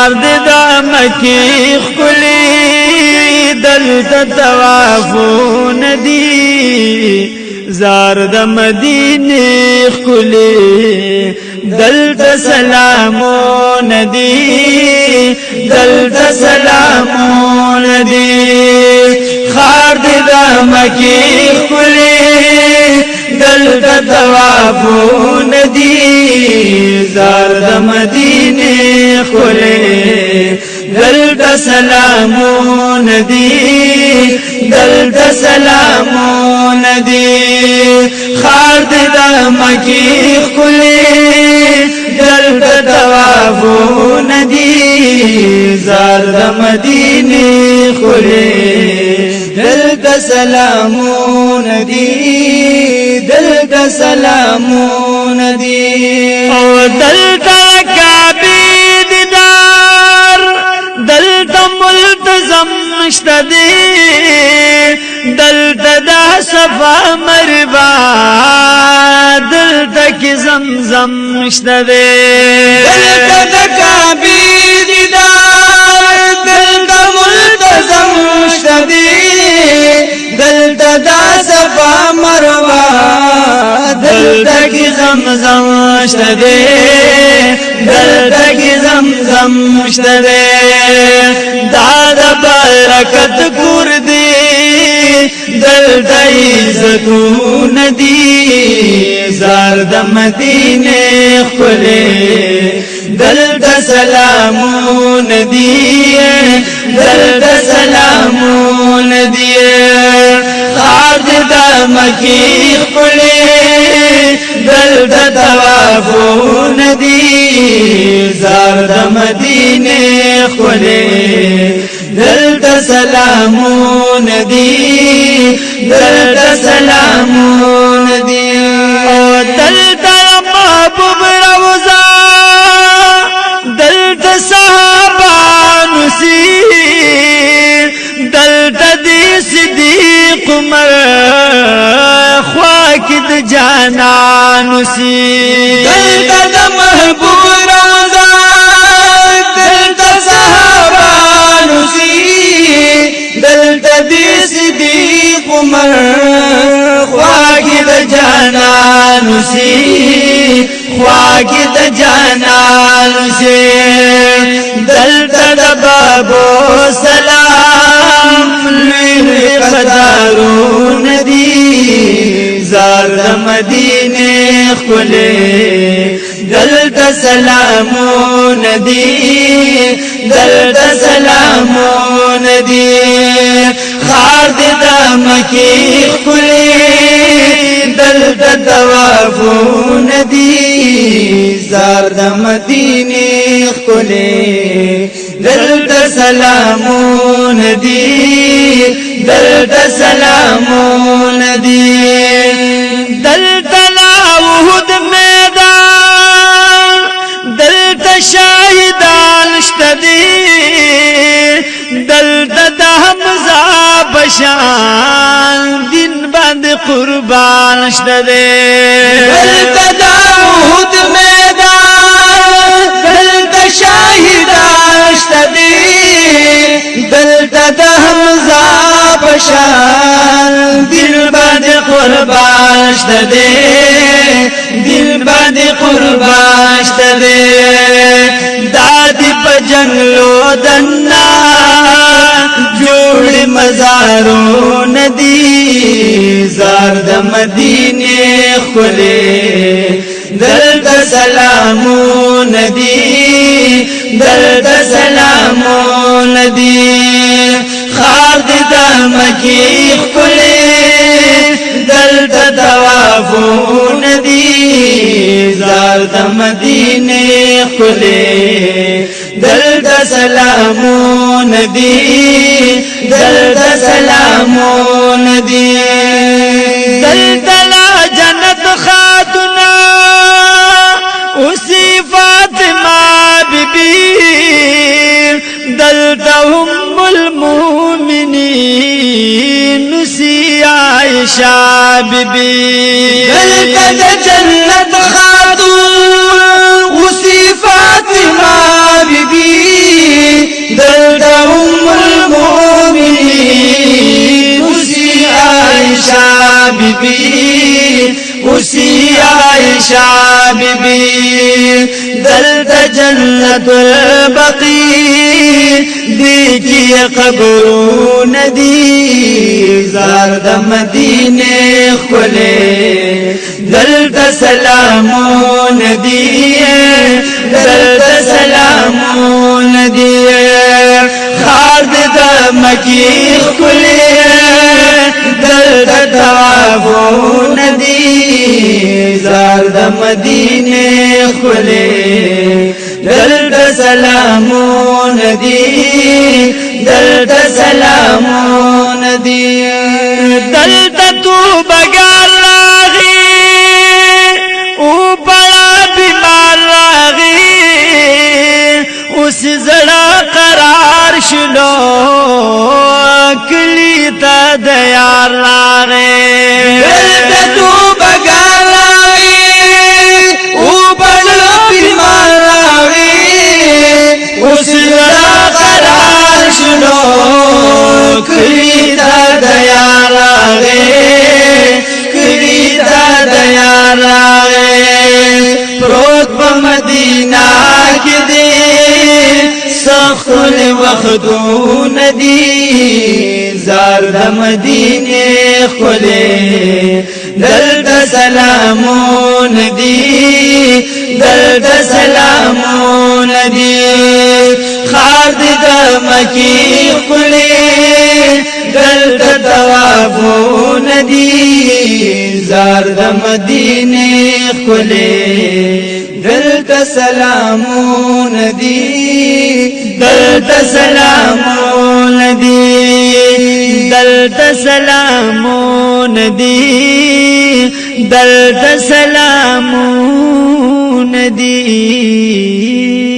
خار دا مکی خکلی دلتا توافون دی زار دا مدینی خکلی دلتا سلامون دی دلتا سلامون دی خار دا مکی خکلی دلتا توافون دی زار دا مدینی خکلی دلتا سلامون دی دلتا سلامون دی خار دا مکی خکلی دلتا توافون دی زار دا مدینی خکلی دلتا سلامون دی دلتا سلامون دی او دلتا کعبی دیدار دلتا ملتزم نشتدی دلتا دا صفا مربا دلتا کی زمزم نشتدی دلتا دا کعبی دیدار دلتا ملتزم نشتدی دلتا دا صفا مروا دلتا کی زمزم شده دلتا کی زمزم شده دادا برکت کور دی دلتا عزتون دی زار دا مدینه خلی دلتا سلامون دی دلتا سلامون دی خار دا مکی خلی دلتا توافون دی زار دا مدینه خلی دلتا سلامون دی دلتا سلامون دی او دلتا محبوب روزا دلتا صحابانو سی دلتا دی صدیق عمر خواکد جانانو سی دلتا دا محبوب روزا دلتا صحابانو سی دلتا دی صدیق عمر خواکد جانانو سی خواکد جانانو سی دلتا دا بابو سلام لوی قدارون دی زار دا مدینه خلی دلتا سلامون دی دلتا سلامون دی خار دا مکی خلی دلتا توافون دی زار دا مدینه خلی دلتا سلامون دی دلتا سلامون دی دلتا لاوهد میدان دلتا شاہدان شتدی دلتا دا حمزہ بشان دین بند قربان شتدی دلتا دا لاوهد میدان دلتا شاہدان شتدی دلتا دا حمزہ بشان دل بند قربان شتدی دل بند قربان شتدی دادی پا جنگلو دنا جوڑ مزارون دی زار دا مدینه خلی دلتا سلامون دی دلتا سلامون دی خار دا مکی خلی دلتا توافون دی زار دا مدینه خلی دلتا سلامون دی دلتا سلامون دی دلتا لا جنت خاتنا اسی فاطمہ بی بی دلتا هم المؤمنین نسی عائشہ بی بی دلتا جنت خاتون اسی فاطمہ بی بی بی بی اسی عائشہ بی بی دلتا جنت البقیع دیکھی قبرون دی زارد مدینے کھلے دلتا سلامون دی دلتا سلامون دی خارد دا مکی کھلے دلتا توابون دی زارد مدینے کھلے دلتا سلامون دی دلتا سلامون دی دلتا تو بگار راغی او بڑا بیمار راغی اس زڑا قرار شلو کلی تا دیار راغی دلتا تو بگار راغی او بڑا بیمار اس زڑا قرار شلو کلی تا دیار آگے کلی تا دیار آگے پروت پا مدینہ کی دے سخت الوقتون دی زارد مدینے کھلے دلتا سلامون دی دلتا سلامون دی خارد دا مکی کھلے دلتا توابون دی زارد مدینے کھلے دلتا سلامون دی دلتا سلامون دی دلتا سلامون دی دلتا سلامون دی